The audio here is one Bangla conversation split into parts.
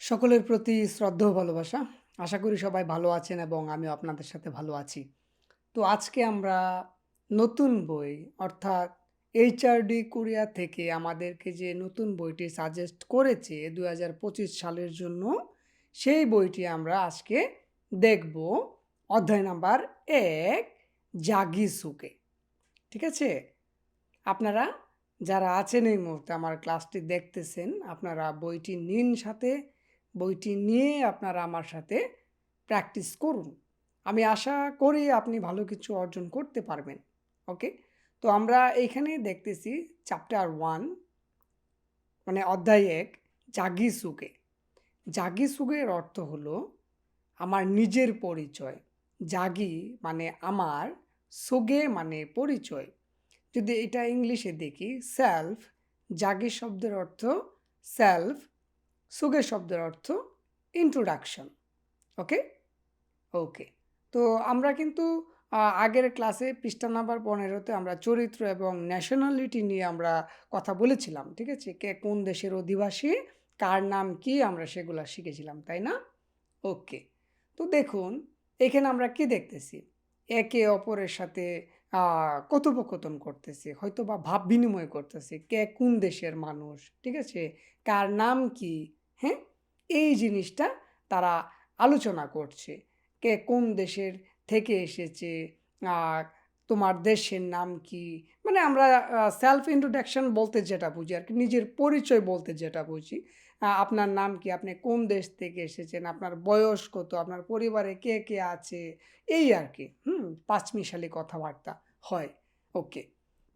সকলের প্রতি শ্রদ্ধা ও ভালোবাসা। আশা করি সবাই ভালো আছেন এবং আমিও আপনাদের সাথে ভালো আছি। তো আজকে আমরা নতুন বই অর্থাৎ এইচআরডি কোরিয়া থেকে আমাদেরকে যে নতুন বইটি সাজেস্ট করেছে ২০২৫ সালের জন্য, সেই বইটি আমরা আজকে দেখব। অধ্যায় নাম্বার ১, জাগিসুকে। ঠিক আছে? আপনারা যারা আছেন এই মুহূর্তে আমার ক্লাসটি দেখতেছেন, আপনারা বইটি নিন সাথে। বইটি নিয়ে আপনারা আমার সাথে প্র্যাকটিস করুন। আমি আশা করি আপনি ভালো কিছু অর্জন করতে পারবেন। ওকে? তো আমরা এইখানে দেখতেছি চ্যাপ্টার 1 মানে অধ্যায় ১, জাগিসুকে। জাগিসুকের অর্থ হলো আমার নিজের পরিচয়। জাগি মানে আমার, সুগে মানে পরিচয়। যদি এটা ইংলিশে দেখি সেলফ, জাগি শব্দের অর্থ সেলফ, সুগে শব্দের অর্থ ইন্ট্রোডাকশন। ওকে? ওকে। তো আমরা কিন্তু আগের ক্লাসে পৃষ্ঠা নাম্বার ১৫তে আমরা চরিত্র এবং ন্যাশনালিটি নিয়ে আমরা কথা বলেছিলাম। ঠিক আছে? কে কোন দেশের অধিবাসী, কার নাম কি, আমরা সেগুলা শিখেছিলাম, তাই না? ওকে। তো দেখুন এখানে আমরা কি দেখতেছি? একে অপরের সাথে কথোপকথন করতেছে, হয়তোবা ভাব বিনিময় করতেছে। কে কোন দেশের মানুষ, ঠিক আছে? কার নাম কি, হ্যাঁ? এই জিনিসটা তারা আলোচনা করছে। কে কোন দেশের থেকে এসেছে, আ তোমার দেশের নাম কি? মানে আমরা সেলফ ইন্ট্রোডাকশন বলতে যেটা বুঝি আরকি, নিজের পরিচয় বলতে যেটা বুঝি। আপনার নাম কি? আপনি কোন দেশ থেকে এসেছেন? আপনার বয়স কত? আপনার পরিবারে কে, কে আছে? এই আরকি, হুম? পাঁচমিশালি কথাবার্তা হয়। ওকে।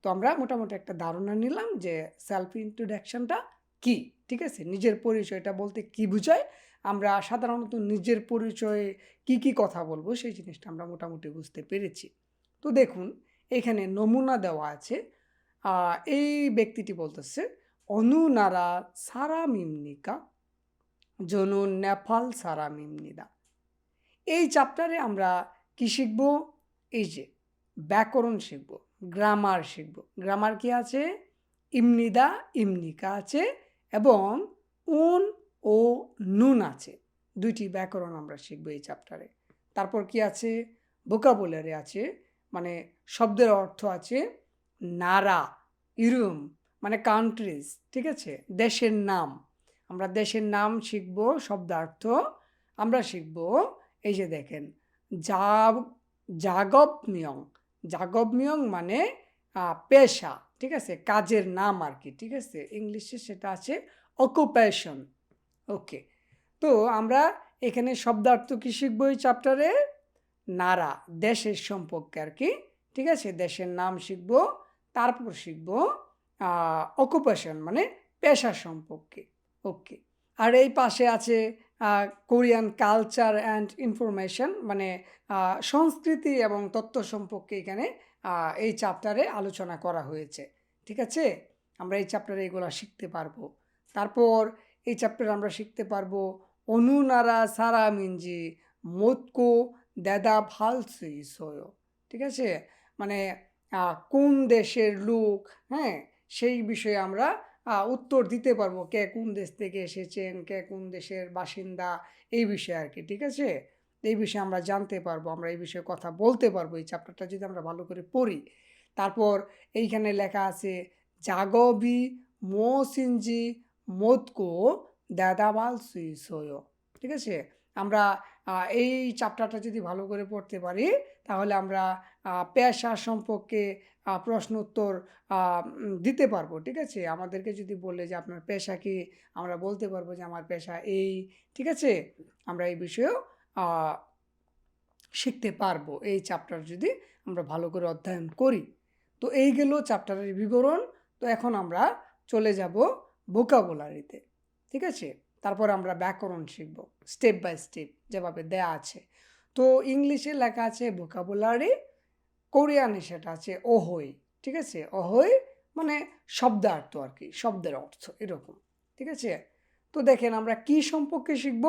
তো আমরা মোটামুটি একটা ধারণা নিলাম যে সেলফ ইন্ট্রোডাকশনটা কি? ঠিক আছে? নিজের পরিচয়টা বলতে কি বুঝায়? আমরা সাধারণত নিজের পরিচয়ে কি কথা বলবো সেই জিনিসটা আমরা মোটামুটি বুঝতে পেরেছি। তো দেখুন এখানে নমুনা দেওয়া আছে। এই ব্যক্তিটি বলতেছে, "অনুনারা 사람입니까? 저는 নেপাল 사람입니다।" এই চ্যাপ্টারে আমরা কি শিখব? এই যে ব্যাকরণ শিখব, গ্রামার শিখব। গ্রামার কি আছে? ইমনিদা, ইমনিকা আছে এবং উন ও নুন আছে। ২ টি ব্যাকরণ আমরা শিখব এই চ্যাপ্টারে। তারপর কি আছে? ভোকাবুলারি আছে, মানে শব্দের অর্থ আছে। নারা, ইরুম মানে কান্ট্রিজ, ঠিক আছে? দেশের নাম। আমরা দেশের নাম শিখব, শব্দার্থ। আমরা শিখব এই যে দেখেন জাব জাগবমিয়ং। জাগবমিয়ং মানে পেশা, ঠিক আছে? কাজের নাম আরকি, ঠিক আছে? ইংলিশে সেটা আছে অকুপেশন। ওকে। তো আমরা এখানে শব্দার্থ কি শিখব এই চ্যাপ্টারে? নারা, দেশের সম্পর্কে আরকি, ঠিক আছে? দেশের নাম শিখব। তারপর শিখব অকুপেশন মানে পেশা সম্পর্কে। ওকে। আর এই পাশে আছে কোরিয়ান কালচার অ্যান্ড ইনফরমেশন মানে সংস্কৃতি এবং তথ্য সম্পর্কে এখানে এই চ্যাপ্টারে আলোচনা করা হয়েছে। ঠিক আছে? আমরা এই চ্যাপ্টারে এগুলা শিখতে পারবো। তারপর এই চ্যাপ্টারে আমরা শিখতে পারবো অনুনারা সারামিনজি মোতকো দেদা ভালসু ইসোয়। ঠিক আছে? মানে কোন দেশের লোক, হ্যাঁ? সেই বিষয়ে আমরা উত্তর দিতে পারবো। কে কোন দেশ থেকে এসেছেন, কে কোন দেশের বাসিন্দা, এই বিষয়ে আরকি। ঠিক আছে? এই বিষয়ে আমরা জানতে পারবো। আমরা এই বিষয়ে কথা বলতে পারবো এই চ্যাপ্টারটা যদি আমরা ভালো করে পড়ি। তারপর এইখানে লেখা আছে জাগবি মোসিনজি মোতকো দাদাবাল সুইসোয়। ঠিক আছে? আমরা এই চ্যাপ্টারটা যদি ভালো করে পড়তে পারি তাহলে আমরা পেশা সম্পর্কে প্রশ্ন উত্তর দিতে পারবো। ঠিক আছে? আমাদেরকে যদি বলে যে আপনার পেশা কি? আমরা বলতে পারবো যে আমার পেশা এই। ঠিক আছে? আমরা এই বিষয়েও আ শিখতে পারবো এই চ্যাপ্টার যদি আমরা ভালো করে অধ্যয়ন করি। তো এই গেল চ্যাপ্টারের বিবরণ। তো এখন আমরা চলে যাব ভোকাবুলারিতে। ঠিক আছে? তারপর আমরা ব্যাকরণ শিখব স্টেপ বাই স্টেপ যেভাবে দেয়া আছে। তো ইংলিশে লেখা আছে ভোকাবুলারি, কোরিয়ানে সেটা আছে অহই। ঠিক আছে? অহই মানে শব্দার্থ আরকি, শব্দের অর্থ এরকম। ঠিক আছে? তো দেখেন আমরা কি সম্পর্কে শিখব?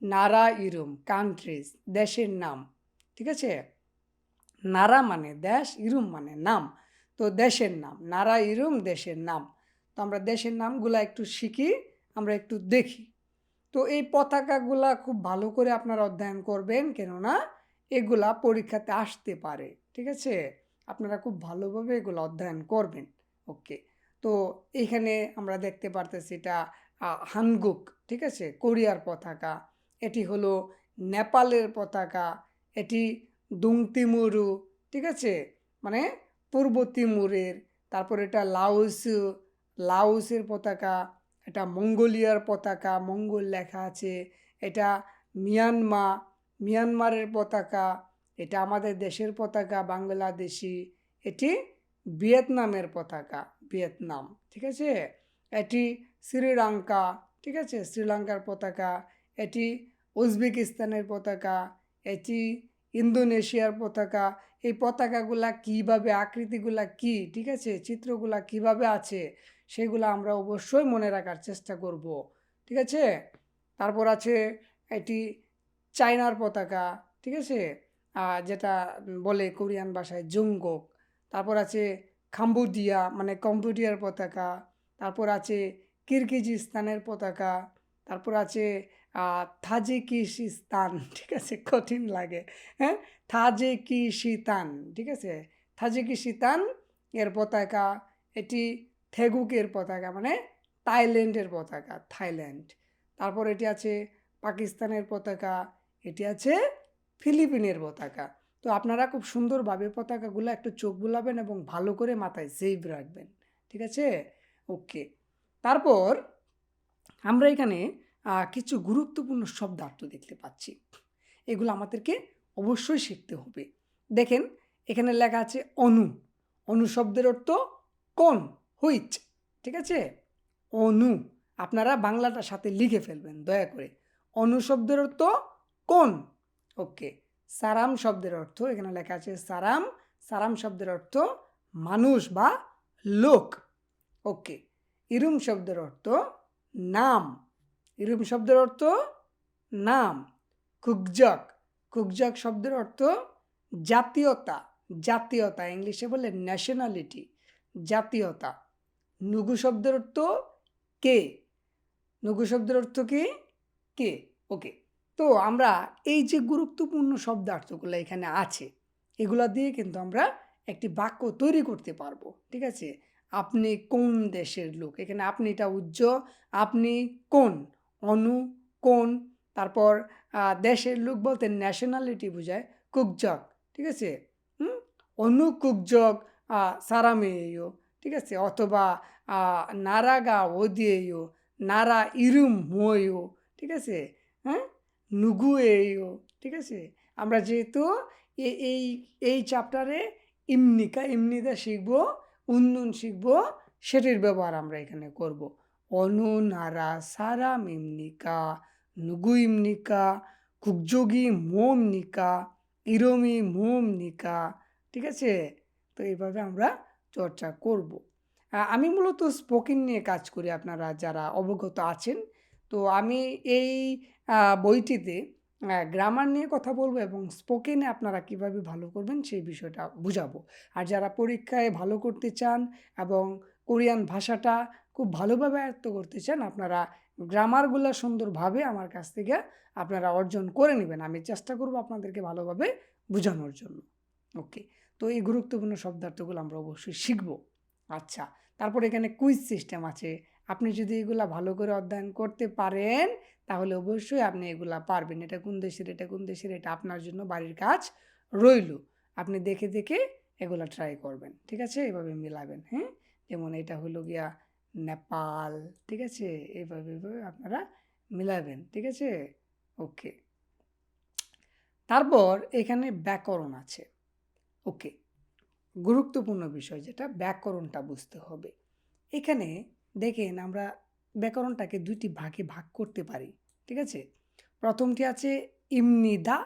নারা ইরুম কান্ট্রিজ, দেশের নাম। ঠিক আছে? নারা মানে দেশ, ইরুম মানে নাম। তো দেশের নাম, নারা ইরুম দেশের নাম। তো আমরা দেশের নামগুলা একটু শিখি, আমরা একটু দেখি। তো এই পতাকাগুলা খুব ভালো করে আপনারা অধ্যয়ন করবেন, কেননা এগুলা পরীক্ষাতে আসতে পারে। ঠিক আছে? আপনারা খুব ভালোভাবে এগুলো অধ্যয়ন করবেন। ওকে। তো এইখানে আমরা দেখতে পারতেছি এটা হানগুক, ঠিক আছে? কোরিয়ার পতাকা। এটি হলো নেপালের পতাকা। এটি দুংতিমুরু, ঠিক আছে? মানে পূর্ব তিমুরের। তারপর এটা লাওসের পতাকা। এটা মঙ্গোলিয়ার পতাকা, মঙ্গল লেখা আছে। এটা মিয়ানমারের পতাকা। এটা আমাদের দেশের পতাকা বাংলাদেশি। এটি ভিয়েতনামের পতাকা, ভিয়েতনাম, ঠিক আছে? এটি শ্রীলঙ্কা, ঠিক আছে? শ্রীলঙ্কার পতাকা। এটি উজবেকিস্তানের পতাকা। এটি ইন্দোনেশিয়ার পতাকা। এই পতাকাগুলা কীভাবে, আকৃতিগুলা কী, ঠিক আছে? চিত্রগুলা কিভাবে আছে সেগুলো আমরা অবশ্যই মনে রাখার চেষ্টা করব, ঠিক আছে? তারপর আছে এটি চায়নার পতাকা, ঠিক আছে? যেটা বলে কোরিয়ান ভাষায় জুংগোক। তারপর আছে কম্বোডিয়ার পতাকা। তারপর আছে কিরগিজস্তানের পতাকা। তারপর আছে তাজিকিস্তান, ঠিক আছে? কঠিন লাগে, হ্যাঁ? তাজিকিস্তান, ঠিক আছে? তাজিকিস্তান এর পতাকা। এটি থেগুকের পতাকা, মানে থাইল্যান্ডের পতাকা, থাইল্যান্ড। তারপর এটি আছে পাকিস্তানের পতাকা। এটি আছে ফিলিপিনের পতাকা। তো আপনারা খুব সুন্দরভাবে পতাকাগুলো একটু চোখ বুলাবেন এবং ভালো করে মাথায় সেভ রাখবেন, ঠিক আছে? ওকে। তারপর আমরা এখানে কিছু গুরুত্বপূর্ণ শব্দার্থ দেখতে পাচ্ছি। এগুলো আমাদেরকে অবশ্যই শিখতে হবে। দেখেন, এখানে লেখা আছে অনু। অনু শব্দের অর্থ কোন, হুইচ, ঠিক আছে? অনু আপনারা বাংলাটার সাথে লিখে ফেলবেন দয়া করে। অনু শব্দের অর্থ কোন। ওকে। সারাম শব্দের অর্থ, এখানে লেখা আছে সারাম। সারাম শব্দের অর্থ মানুষ বা লোক। ওকে। ইরুম শব্দের অর্থ নাম। ইরুম শব্দের অর্থ নাম। কুকজক। কুকজক শব্দের অর্থ জাতীয়তা। জাতীয়তা, ইংলিশে বলে ন্যাশনালিটি, জাতীয়তা। নুগু শব্দের অর্থ কে। নুগু শব্দের অর্থ কি? কে। ওকে। তো আমরা এই যে গুরুত্বপূর্ণ শব্দার্থগুলো এখানে আছে, এগুলা দিয়ে কিন্তু আমরা একটি বাক্য তৈরি করতে পারবো, ঠিক আছে? আপনি কোন দেশের লোক, এখানে আপনিটা উজ্জ, আপনি কোন, অনু কোন। তারপর দেশের লোক বলতে ন্যাশনালিটি বোঝায়, কুকজক, ঠিক আছে? অনু কুকজক সারামেয়, ঠিক আছে? অথবা নারাগা ওদিয়েও, নারা ইরুম ময়ও, ঠিক আছে? হ্যাঁ, নুগুয়েও, ঠিক আছে? আমরা যেহেতু এই এই চ্যাপ্টারে ইমনিদা শিখবো, উন্নুন শিখবো, সেটির ব্যবহার আমরা এখানে করব। অনু, নারা, সারাম ইমনিকা, নুগু ইমনিকা, কুকযোগী মোমনিকা, ইরমি মোমনিকা, ঠিক আছে? তো এইভাবে আমরা চর্চা করব। আমি মূলত স্পোকেন নিয়ে কাজ করি, আপনারা যারা অবগত আছেন। তো আমি এই বইটিতে গ্রামার নিয়ে কথা বলবো এবং স্পোকেনে আপনারা কিভাবে ভালো করবেন সেই বিষয়টা বুঝাবো। আর যারা পরীক্ষায় ভালো করতে চান এবং কোরিয়ান ভাষাটা খুব ভালোভাবে আয়ত্ত করতে চান, আপনারা গ্রামারগুলো সুন্দরভাবে আমার কাছ থেকে আপনারা অর্জন করে নেবেন। আমি চেষ্টা করব আপনাদেরকে ভালোভাবে বোঝানোর জন্য। ওকে। তো এই গুরুত্বপূর্ণ শব্দার্থগুলো আমরা অবশ্যই শিখব। আচ্ছা, তারপর এখানে কুইজ সিস্টেম আছে। আপনি যদি এগুলা ভালো করে অধ্যয়ন করতে পারেন, তাহলে অবশ্যই আপনি এগুলা পারবেন। এটা কোন দেশের, এটা কোন দেশের, এটা আপনার জন্য বাড়ির কাজ রইল। আপনি দেখে দেখে এগুলা ট্রাই করবেন, ঠিক আছে? এভাবে মিলাবেন, হ্যাঁ? যেমন এটা হলো গিয়া নেপাল, ঠিক আছে? এভাবে এভাবে আপনারা মিলাবেন, ঠিক আছে? ওকে। তারপর এখানে ব্যাকরণ আছে। ওকে। গুরুত্বপূর্ণ বিষয় যেটা, ব্যাকরণটা বুঝতে হবে। এখানে দেখেন, আমরা ব্যাকরণটাকে দুইটি ভাগে ভাগ করতে পারি, ঠিক আছে? প্রথমটি আছে ইমনিদা,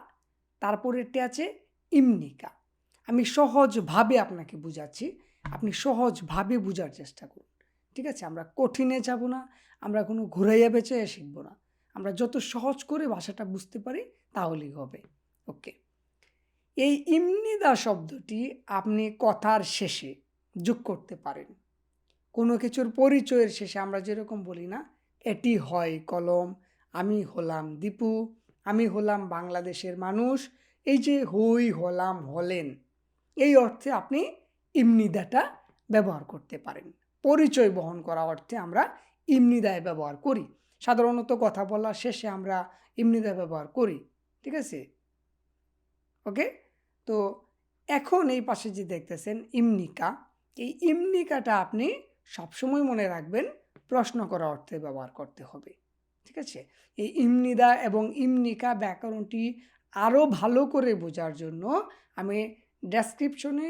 তারপরেরটি আছে ইমনিকা। আমি সহজভাবে আপনাকে বুঝাচ্ছি, আপনি সহজভাবে বুঝার চেষ্টা করুন, ঠিক আছে? আমরা কঠিনে যাব না, আমরা কোনো ঘুরাইয়া বেচাইয়া শিখব না। আমরা যত সহজ করে ভাষাটা বুঝতে পারি তাহলেই হবে। ওকে। এই ইমনিদা শব্দটি আপনি কথার শেষে যোগ করতে পারেন। কোনো কিছুর পরিচয়ের শেষে আমরা যেরকম বলি না, এটি হয় কলম, আমি হলাম দীপু, আমি হলাম বাংলাদেশের মানুষ, এই যে হই, হলাম, হলেন, এই অর্থে আপনি ইমনিদাটা ব্যবহার করতে পারেন। পরিচয় বহন করা অর্থে আমরা ইমনিদায় ব্যবহার করি। সাধারণত কথা বলার শেষে আমরা ইমনিদা ব্যবহার করি। ঠিক আছে? ওকে? তো এখন এই পাশে যে দেখতেছেন ইমনিকা, এই ইমনিকাটা আপনি সবসময় মনে রাখবেন প্রশ্ন করা অর্থে ব্যবহার করতে হবে। ঠিক আছে? এই ইমনিদা এবং ইমনিকা ব্যাকরণটি আরও ভালো করে বোঝার জন্য আমি ডেসক্রিপশনে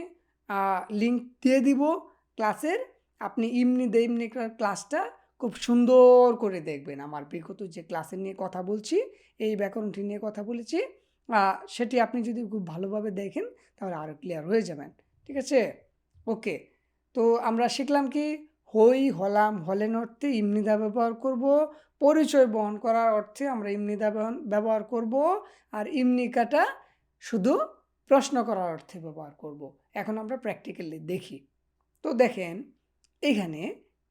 লিঙ্ক দিয়ে দিব ক্লাসের। আপনি ইমনিদা ইমনিকার ক্লাসটা খুব সুন্দর করে দেখবেন। আমার বিগত যে ক্লাসের নিয়ে কথা বলছি, এই ব্যাকরণটি নিয়ে কথা বলেছি, সেটি আপনি যদি খুব ভালোভাবে দেখেন তাহলে আরও ক্লিয়ার হয়ে যাবেন। ঠিক আছে? ওকে। তো আমরা শিখলাম কি, হই, হলাম, হলেন অর্থে ইমনিদা ব্যবহার করব, পরিচয় বহন করার অর্থে আমরা ইমনিদা ব্যবহার করব, আর ইমনিকাটা শুধু প্রশ্ন করার অর্থে ব্যবহার করব। এখন আমরা প্র্যাকটিক্যালি দেখি। তো দেখেন এখানে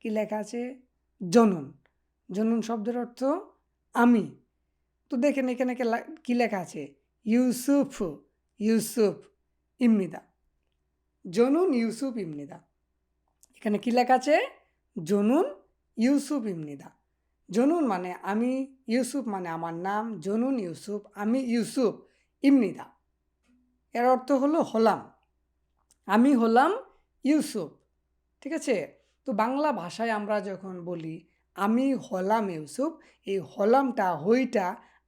কি লেখা আছে, জনন। জনন শব্দের অর্থ আমি। তো দেখেন এখানে কি লেখা আছে, ইউসুফ, ইউসুফ ইমনিদা, জনুন ইউসুফ ইমনিদা। এখানে কি লেখা আছে, জনুন ইউসুফ ইমনিদা। জনুন মানে আমি, ইউসুফ মানে আমার নাম, জনুন ইউসুফ, আমি ইউসুফ ইমনিদা। এর অর্থ হলো হলাম, আমি হলাম ইউসুফ। ঠিক আছে? তো বাংলা ভাষায় আমরা যখন বলি আমি হলাম ইউসুফ, এই হলামটা, হইটা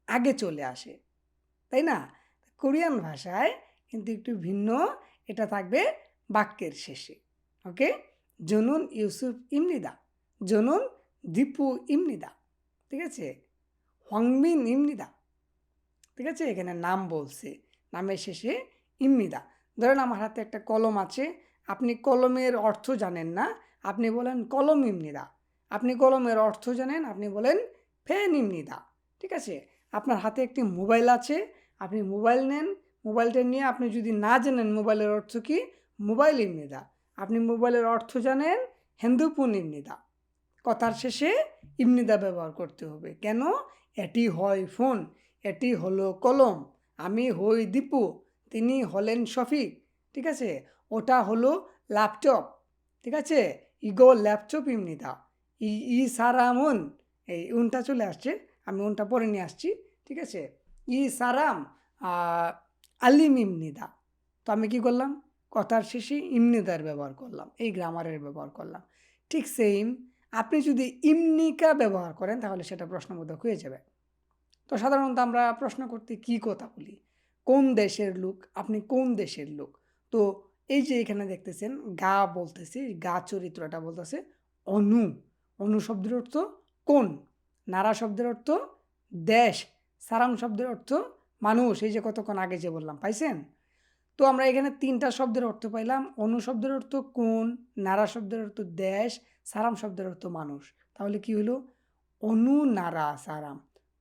আগে চলে আসে, তাই না? কোরিয়ান ভাষায় কিন্তু একটু ভিন্ন, এটা থাকবে বাক্যের শেষে। ওকে? জনুন ইউসুফ ইমনিদা, জনুন দীপু ইমনিদা। ঠিক আছে? হংমিন ইমনিদা। ঠিক আছে? এখানে নাম বলছে, নামের শেষে ইমনিদা। ধরেন আমার হাতে একটা কলম আছে, আপনি কলমের অর্থ জানেন না, আপনি বলেন কলম ইমনিদা। আপনি কলমের অর্থ জানেন, আপনি বলেন ফেন ইমনিদা। ঠিক আছে? আপনার হাতে একটি মোবাইল আছে, আপনি মোবাইল নেন, মোবাইলটা নিয়ে আপনি যদি না জানেন মোবাইলের অর্থ কি, মোবাইল ইমনিদা। আপনি মোবাইলের অর্থ জানেন, হেন্দুপুন ইমনিদা। কথার শেষে ইমনিদা ব্যবহার করতে হবে। কেন? এটি হয় ফোন, এটি হলো কলম, আমি হই দীপু, তিনি হলেন শফিক। ঠিক আছে? ওটা হলো ল্যাপটপ। ঠিক আছে? Ego laptop ইমনিদা। ই সারামন, এই উনটা চলে আসছে, আমি উনটা পরে নিয়ে আসছি। ঠিক আছে? ই সারাম আলিম ইমনিদা। তো আমি কি করলাম, কথার শেষে ইমনিদার ব্যবহার করলাম, এই গ্রামারের ব্যবহার করলাম। ঠিক সেম আপনি যদি ইমনিকা ব্যবহার করেন তাহলে সেটা প্রশ্নবোধক হয়ে যাবে। তো সাধারণত আমরা প্রশ্ন করতে কি কথা বলি, কোন দেশের লোক, আপনি কোন দেশের লোক। তো এই যে এখানে দেখতেছেন গা বলতেছি, গা চরিত্রটা বলতেছে অনু। অনু শব্দের অর্থ কোন, নারা শব্দের অর্থ দেশ, সারাম শব্দের অর্থ মানুষ। এই যে কতক্ষণ আগে যে বললাম, পাইছেন? তো আমরা এখানে তিনটা শব্দের অর্থ পাইলাম। অনু শব্দের অর্থ কোন, নারা শব্দের অর্থ দেশ, সারাম শব্দের অর্থ মানুষ। তাহলে কি হলো, অনু নারা সারাম,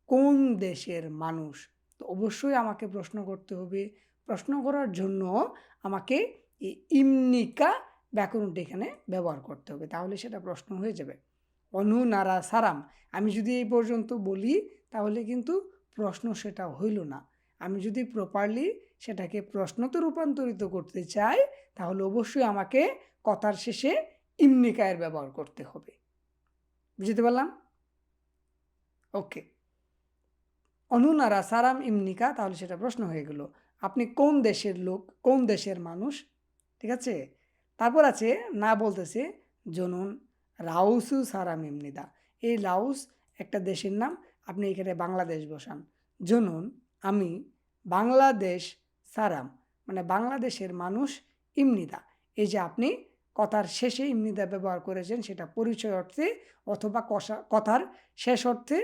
কোন দেশের মানুষ। তো অবশ্যই আমাকে প্রশ্ন করতে হবে। প্রশ্ন করার জন্য আমাকে এই ইমনিকা ব্যাকরণটা এখানে ব্যবহার করতে হবে, তাহলে সেটা প্রশ্ন হয়ে যাবে। অনু নারা সারাম, আমি যদি এই পর্যন্ত বলি তাহলে কিন্তু প্রশ্ন সেটা হইল না। আমি যদি প্রপারলি সেটাকে প্রশ্নতে রূপান্তরিত করতে চাই তাহলে অবশ্যই আমাকে কথার শেষে ইমনিকায়ের ব্যবহার করতে হবে। বুঝতে পারলাম? ওকে। অনুনারা সারাম ইমনিকা, তাহলে সেটা প্রশ্ন হয়ে গেল, আপনি কোন দেশের লোক, কোন দেশের মানুষ। ঠিক আছে? তারপর আছে না বলতেছে জনুন রাউসু সারাম ইমনিদা। এই লাউস একটা দেশের নাম, আপনি এখানে বাংলাদেশ বসান। জনুন আমি বাংলাদেশ সারাম মানে বাংলাদেশের মানুষ ইমনিদা। এই যে আপনি কথার শেষে ইমনিদা ব্যবহার করেছেন, সেটা পরিচয় অর্থে অথবা কথার শেষ অর্থে,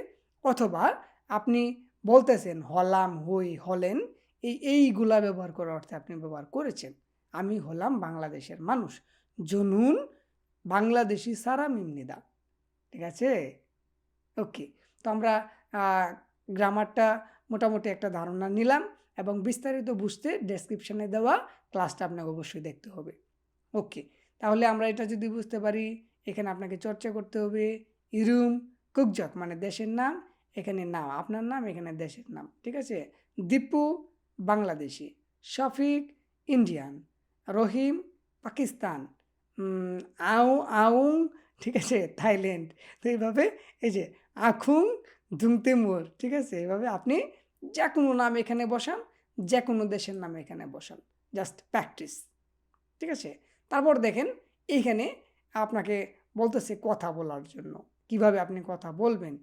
অথবা আপনি বলতেছেন হলাম, হই, হলেন, এইগুলা ব্যবহার করার অর্থে আপনি ব্যবহার করেছেন। আমি হলাম বাংলাদেশের মানুষ, জনুন বাংলাদেশি সারাম ইমনিদা। ঠিক আছে? ওকে। তো আমরা গ্রামারটা মোটামুটি একটা ধারণা নিলাম, এবং বিস্তারিত বুঝতে ডেসক্রিপশনে দেওয়া ক্লাসটা আপনাকে অবশ্যই দেখতে হবে। ওকে। তাহলে আমরা এটা যদি বুঝতে পারি, এখানে আপনাকে চর্চা করতে হবে ইরুম কুকজক মানে দেশের নাম, এখানে নাম, আপনার নাম, এখানে দেশের নাম, ঠিক আছে? দীপু বাংলাদেশি, শফিক ইন্ডিয়ান, রহিম পাকিস্তান, উম, আউ আউং, ঠিক আছে, থাইল্যান্ড। তো এইভাবে এই যে আখুং ধুংতেমুর, ঠিক আছে, এইভাবে আপনি যে কোনো নাম এখানে বসান, যে কোনো দেশের নাম এখানে বসান, জাস্ট প্র্যাকটিস, ঠিক আছে? তারপর দেখেন এইখানে আপনাকে বলতেছে কথা বলার জন্য, কিভাবে আপনি কথা বলবেন।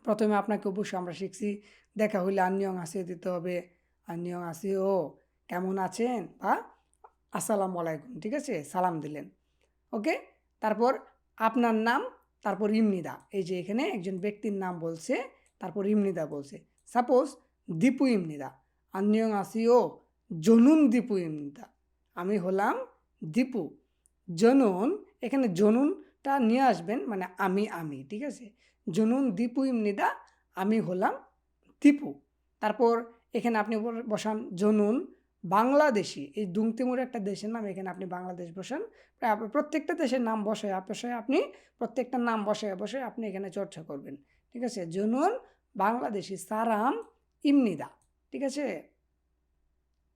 প্রথমে আপনাকে অবশ্যই আমরা শিখছি দেখা হইলে আন্নিয়ং হাসিও দিতে হবে, আন্নিয়ং হাসিও, কেমন আছেন, বা আসসালামু আলাইকুম, ঠিক আছে, সালাম দিলেন, ওকে। তারপর আপনার নাম, তারপর ইমনিদা, এই যে এখানে একজন ব্যক্তির নাম বলছে, তারপর ইমনিদা বলছে। সাপোজ দীপু ইমনিদা, আন্নিয়ং হাসিও জনুন দীপু ইমনিদা, আমি হলাম দীপু। জনুন, এখানে জনুনটা নিয়ে আসবেন, মানে আমি, ঠিক আছে, জনুন দীপু ইমনিদা, আমি হলাম দীপু। তারপর এখানে আপনি বসান জনুন বাংলাদেশি, এই দুংতিমুর একটা দেশের নাম, এখানে আপনি বাংলাদেশ বসান। প্রত্যেকটা দেশের নাম বসায় আপনি প্রত্যেকটা নাম বসায় আপনি এখানে চর্চা করবেন, ঠিক আছে? জনুন বাংলাদেশি সারাম ইমনিদা, ঠিক আছে,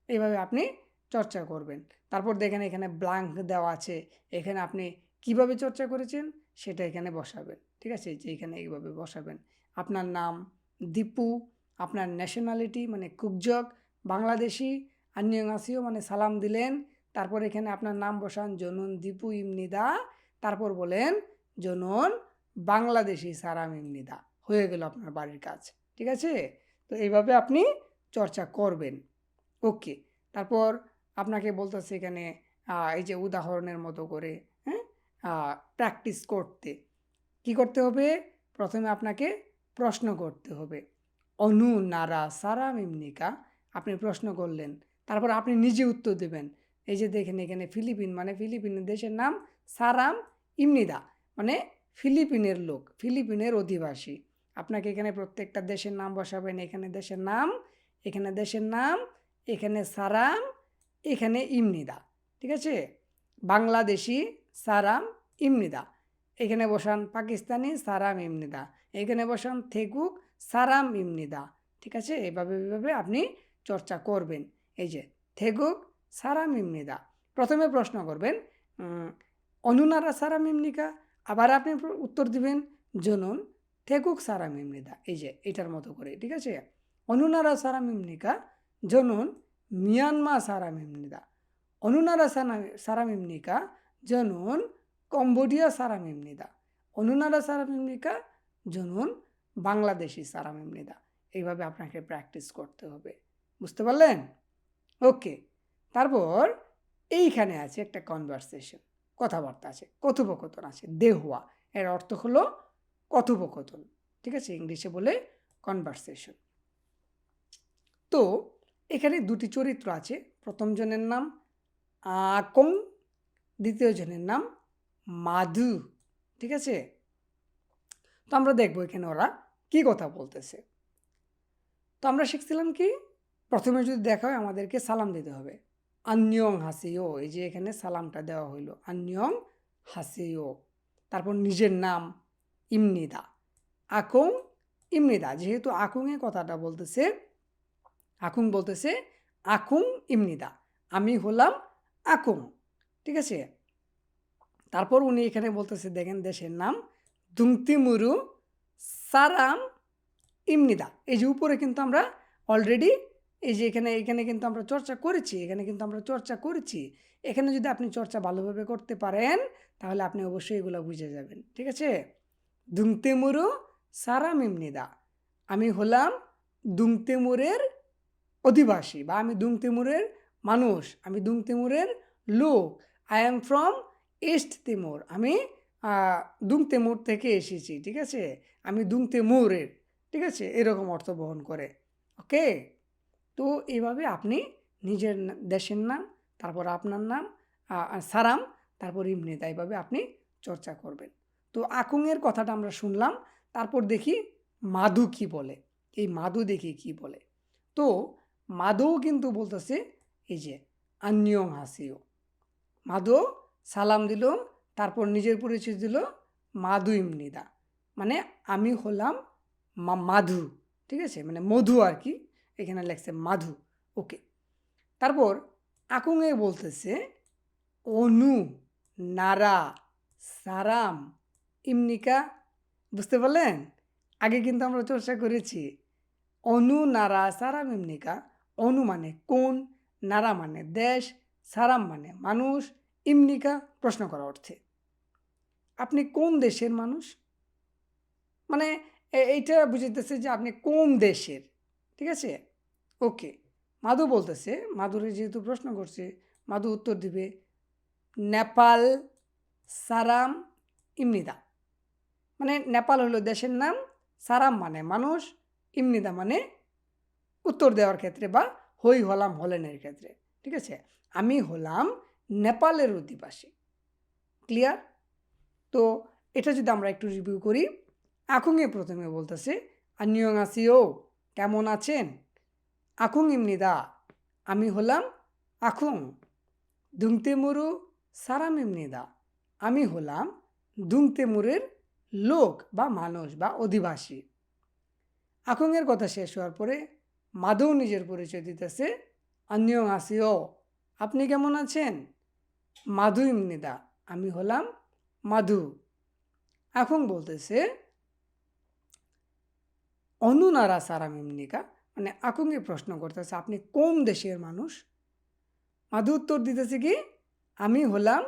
এইভাবে আপনি চর্চা করবেন। তারপর দেখেন এখানে ব্ল্যাঙ্ক দেওয়া আছে, এখানে আপনি কিভাবে চর্চা করেছেন সেটা এখানে বসাবেন, ঠিক আছে, যে এখানে এইভাবে বসাবেন। আপনার নাম দীপু, আপনার ন্যাশনালিটি মানে কুকজক বাংলাদেশি, আন্নিয়ংআসিও মানে সালাম দিলেন, তারপর এখানে আপনার নাম বসান জনুন দীপু ইমনিদা, তারপর বলেন জনুন বাংলাদেশি সারাম ইমনিদা, হয়ে গেল আপনার বাড়ির কাজ, ঠিক আছে? তো এইভাবে আপনি চর্চা করবেন, ওকে। তারপর আপনাকে বলতেছে এখানে এই যে উদাহরণের মতো করে, হ্যাঁ, প্র্যাকটিস করতে কি করতে হবে, প্রথমে আপনাকে প্রশ্ন করতে হবে। অনু নারা সারা মিমনিকা, আপনি প্রশ্ন করলেন, তারপর আপনি নিজে উত্তর দেবেন। এই যে দেখেন এখানে ফিলিপিন মানে ফিলিপিনের দেশের নাম, সারাম ইমনিদা মানে ফিলিপিনের লোক, ফিলিপিনের অধিবাসী। আপনাকে এখানে প্রত্যেকটা দেশের নাম বসাবেন, এখানে দেশের নাম, এখানে দেশের নাম, এখানে সারাম, এখানে ইমনিদা, ঠিক আছে? বাংলাদেশি সারাম ইমনিদা, এখানে বসান পাকিস্তানি সারাম ইমনিদা, এখানে বসান থেকুক সারাম ইমনিদা, ঠিক আছে? এভাবে আপনি চর্চা করবেন। এই যে থেকুক সারাম ইমনিদা, প্রথমে প্রশ্ন করবেন অনুনারা সারাম ইমনিকা, আবার আপনি উত্তর দিবেন জনুন থেকুক সারাম ইমনিদা, এই যে এটার মতো করে, ঠিক আছে? অনুনারা সারাম ইমনিকা জনুন মিয়ানমা সারাম ইমনিদা, অনুনারা সারাম ইমনিকা জনুন কম্বোডিয়া সারাম ইমনিদা, অনুনারা সারাম ইমনিকা জনুন বাংলাদেশি সারাম ইমনিদা। এইভাবে আপনাকে প্র্যাকটিস করতে হবে, বুঝতে পারলেন? ওকে। তারপর এইখানে আছে একটা কনভারসেশন, কথাবার্তা আছে, কথোপকথন আছে, দেহুয়া, এর অর্থ হলো কথোপকথন, ঠিক আছে, ইংলিশে বলে কনভারসেশন। তো এখানে দুটি চরিত্র আছে, প্রথম জনের নাম আকং, দ্বিতীয় জনের নাম মাধু, ঠিক আছে? তো আমরা দেখবো এখানে ওরা কি কথা বলতেছে। তো আমরা শিখছিলাম কি, প্রথমে যদি দেখা হয় আমাদেরকে সালাম দিতে হবে, আন্নিয়ং হাসিও, এই যে এখানে সালামটা দেওয়া হইলো আন্নিয়ং হাসিও। তারপর নিজের নাম ইমনিদা, আকুং ইমনিদা, যেহেতু আকুংয়ে কথাটা বলতেছে, আকুং বলতেছে আকুং ইমনিদা, আমি হলাম আকুং, ঠিক আছে? তারপর উনি এখানে বলতেছে দেখেন দেশের নাম দুংতিমুরু সারাম ইমনিদা, এই যে উপরে কিন্তু আমরা অলরেডি এই যে এখানে কিন্তু আমরা চর্চা করেছি, এখানে যদি আপনি চর্চা ভালোভাবে করতে পারেন তাহলে আপনি অবশ্যই এগুলো বুঝে যাবেন, ঠিক আছে? দুংতেমুরু সারাম ইমনিদা, আমি হলাম দুংতেমুরের অধিবাসী, বা আমি দুংতেমুরের মানুষ, আমি দুংতেমুরের লোক, I am from East Timor, আমি দুংতেমুর থেকে এসেছি, ঠিক আছে, আমি দুংতেমুরের, ঠিক আছে, এরকম অর্থ বহন করে, ওকে। তো এইভাবে আপনি নিজের দেশের নাম, তারপর আপনার নাম সারাম, তারপর ইমনিদা, এইভাবে আপনি চর্চা করবেন। তো আকুংয়ের কথাটা আমরা শুনলাম, তারপর দেখি মাধু কি বলে, এই মাধু দেখি কি বলে। তো মাধু কিন্তু বলতেছে এই যে আন্নিয়ং হাসিও, মাধু সালাম দিল, তারপর নিজের পরিচয় দিল মাধু ইমনিদা, মানে আমি হলাম মাধু, ঠিক আছে, মানে মধু আর কি, এখানে লেখছে মাধু। ওকে, তারপর আকুংয়ে বলতেছে অনু, নারা, সারাম, ইমনিকা। বুঝতে পারলেন? আগে কিন্তু আমরা চর্চা করেছি। অনু, নারা, সারাম, ইমনিকা। অনু মানে কোন, নারা মানে দেশ, সারাম মানে মানুষ, ইমনিকা প্রশ্ন করা অর্থে। আপনি কোন দেশের মানুষ, মানে এইটা বুঝাইতেছে যে আপনি কোন দেশের, ঠিক আছে। ওকে, মাধু বলতেছে, মাধুরে যেহেতু প্রশ্ন করছে, মাধু উত্তর দিবে নেপাল, সারাম, ইমনিদা। মানে নেপাল হলো দেশের নাম, সারাম মানে মানুষ, ইমনিদা মানে উত্তর দেওয়ার ক্ষেত্রে বা হই হলাম হলেনের ক্ষেত্রে, ঠিক আছে। আমি হলাম নেপালের অধিবাসী। ক্লিয়ার? তো এটা যদি আমরা একটু রিভিউ করি, আকুংয়ে প্রথমে বলতেছে আন্নিয়ংহাসিও, কেমন আছেন। আকুং ইমনিদা, আমি হলাম আকুং। দুংতেমুরু সারাম ইমনিদা, আমি হলাম দুংতেমুরের লোক বা মানুষ বা অধিবাসী। আকুংয়ের কথা শেষ হওয়ার পরে মাধু নিজের পরিচয় দিতেছে আন্নিয়ংহাসিও, আপনি কেমন আছেন। মাধু ইমনিদা, আমি হলাম মাধু। এখন বলতেছে অনুনারা সারাম ইমনিকা, মানে আকুঙ্গে প্রশ্ন করতেছে আপনি কোন দেশের মানুষ। মাধু উত্তর দিতেছে কি আমি হলাম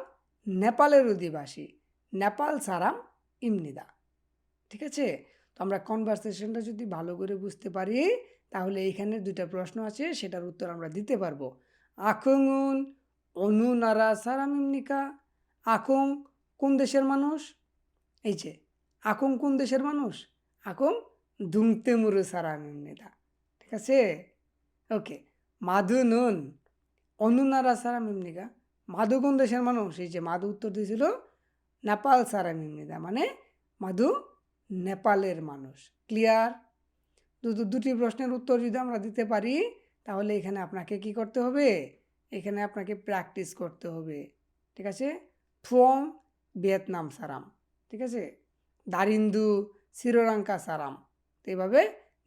নেপালের অধিবাসী, নেপাল সারাম ইমনিদা। ঠিক আছে, তো আমরা কনভারসেশনটা যদি ভালো করে বুঝতে পারি তাহলে এইখানে দুইটা প্রশ্ন আছে, সেটার উত্তর আমরা দিতে পারবো। আকুঙ্গুন অনুনারা সারাম ইমনিকা, আকুং কোন দেশের মানুষ, এই যে আকুং কোন দেশের মানুষ, আকুং দুংতেমুরু সারাম ইমনিদা। ঠিক আছে, ওকে। মাধু নুন অনুনারা সারাম ইমনিকা, মাধু কোন দেশের মানুষ, এই যে মাধু উত্তর দিয়েছিল নেপাল সারাম ইমনিদা, মানে মাধু নেপালের মানুষ। ক্লিয়ার? দুটি প্রশ্নের উত্তর যদি আমরা দিতে পারি তাহলে এখানে আপনাকে কি করতে হবে, এখানে আপনাকে প্র্যাকটিস করতে হবে। ঠিক আছে, থুয়ং ভিয়েতনাম সারাম, ঠিক আছে, দারিন্দু শ্রীলঙ্কা সারাম। তো এইভাবে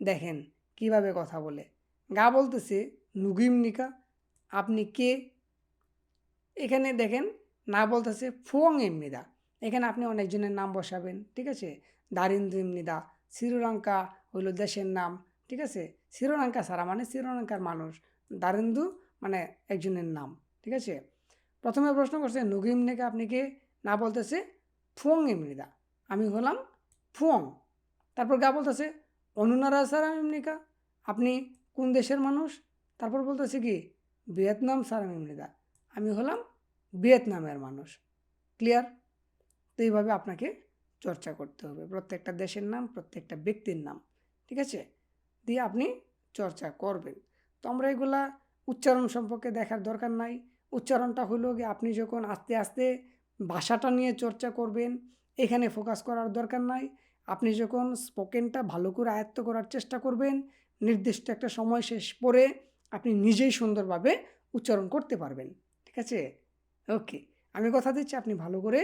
দেখেন কিভাবে কথা বলে। গা বলতেছে নুগিমনিকা, আপনি কে। এখানে দেখেন না বলতেছে ফুয়ং এমনিদা, এখানে আপনি অনেকজনের নাম বসাবেন। ঠিক আছে, দারিন্দু এমনিদা, শ্রীলঙ্কা হইল দেশের নাম। ঠিক আছে, শ্রীলঙ্কা সারা মানে শ্রীলঙ্কার মানুষ, দারিন্দু মানে একজনের নাম। ঠিক আছে, প্রথমে প্রশ্ন করছে নুগিমনিকা আপনি কে, না বলতেছে ফুয়ং এমনিদা, আমি হলাম ফুয়ং। তারপর গা বলতেছে অনুনারা সারাম এমনিকা, আপনি কোন দেশের মানুষ। তারপর বলতেছে কি ভিয়েতনাম সারাম এমনিদা, আমি হলাম ভিয়েতনামের মানুষ। ক্লিয়ার? তো এইভাবে আপনাকে চর্চা করতে হবে প্রত্যেকটা দেশের নাম, প্রত্যেকটা ব্যক্তির নাম। ঠিক আছে, দিয়ে আপনি চর্চা করবেন। তো আমরা এগুলা উচ্চারণ সম্পর্কে দেখার দরকার নাই। উচ্চারণটা হলো গিয়ে আপনি যখন আস্তে আস্তে ভাষাটা নিয়ে চর্চা করবেন, এখানে ফোকাস করার দরকার নাই। আপনি যখন স্পোকেনটা ভালো করে আয়ত্ত করার চেষ্টা করবেন, নির্দিষ্ট একটা সময় শেষ করে আপনি নিজেই সুন্দরভাবে উচ্চারণ করতে পারবেন। ঠিক আছে, ওকে। আমি কথা দিচ্ছি আপনি ভালো করে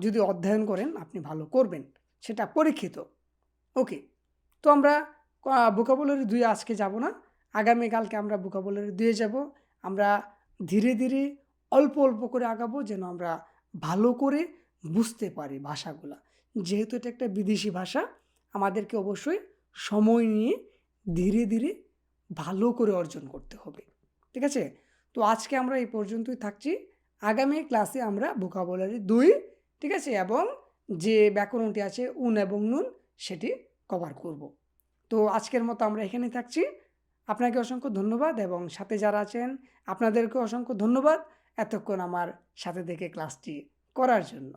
যদি অধ্যয়ন করেন আপনি ভালো করবেন, সেটা পরীক্ষিত। ওকে, তো আমরা ভোকাবুলারি 2 আজকে যাব না, আগামীকালকে আমরা ভোকাবুলারি 2 যাব। আমরা ধীরে ধীরে অল্প অল্প করে আগাবো যেন আমরা ভালো করে বুঝতে পারি ভাষাগুলা। যেহেতু এটা একটা বিদেশি ভাষা, আমাদেরকে অবশ্যই সময় নিয়ে ধীরে ধীরে ভালো করে অর্জন করতে হবে। ঠিক আছে, তো আজকে আমরা এই পর্যন্তই থাকছি। আগামী ক্লাসে আমরা ভোকাবুলারি 2, ঠিক আছে, এবং যে ব্যাকরণটি আছে উন এবং নুন সেটি কভার করব। তো আজকের মতো আমরা এখানেই থাকছি। আপনাকে অসংখ্য ধন্যবাদ এবং সাথে যারা আছেন আপনাদেরকে অসংখ্য ধন্যবাদ এতক্ষণ আমার সাথে থেকে ক্লাসটি করার জন্য।